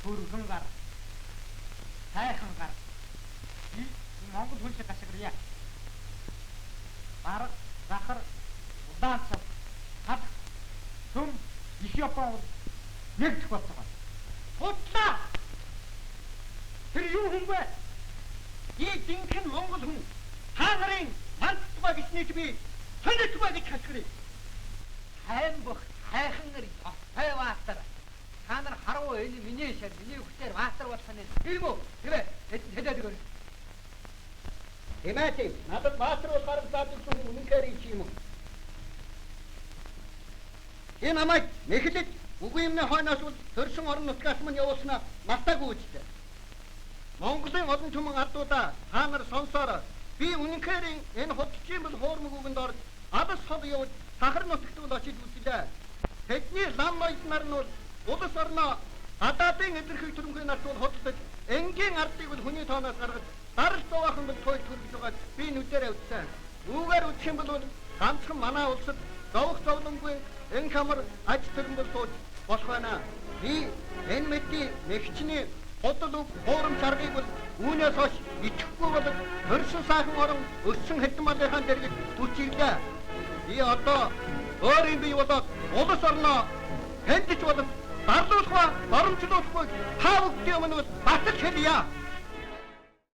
Хөргөн гар. Сайхан гар. Монгол хүн шиг гашгирья. Бараг, захар, удаан цав, хад, сүм, их Япон нэгдэх болцоо. Худлаа! Тэр юу хүн бэ? Жинхэнэ монгол хүн. Та нарын мандтугай гиснийг би сонирхтугай гэж хашгиръя. Хайм бөх, хайхан нар товтой баатар. Та нар харуу энэ миний шар, миний хүчээр баатар болсон юм. Тийм үү? Тэвэ, хэдээд өгөр. Эмээтэй, надад баатар бол гаргаж ирсэн үнэнхээр юм уу? Энэ намайг нэхлэж үгүй юмны хойноос бол төрсөн орон нутгаас мань явуулснаа мартаагүй үстэй. Монголын олон түмэн ардуудаа та нар сонсоорой. Би үнэнхээр энэ хотчийн бол хоормог үгэнд орж алс хол явж сахар нутагт бол очиж үзлээ. Тэдний лам ноёд нар нь бол улс орноо гадаадын эдэрхий төрөмгийн нарт бол хотлож энгийн ардыг бол хүний тооноос гаргаж дарал зовоохон бол туйлд хүргэж байгаад би нүдэрээ үзсэн. Үүгээр үзэх юм бол ганцхан манай улсад зовох зовлонгүй эн хамар аж төрөн бол сууж болох байна. Би энэ мэдээ нэгчний Хотол хоором чаргыг бол үүнээс хойш ичихгүй бол төрсөн сайхан орон өссөн хэдэн малынхаа дэргэд түлчирлээ. Би одоо өөрийн бие болоод улс орноо хэндэж болон дарлуулах ба боромжлуулахгүй та бүхний өмнө баталж хэлье.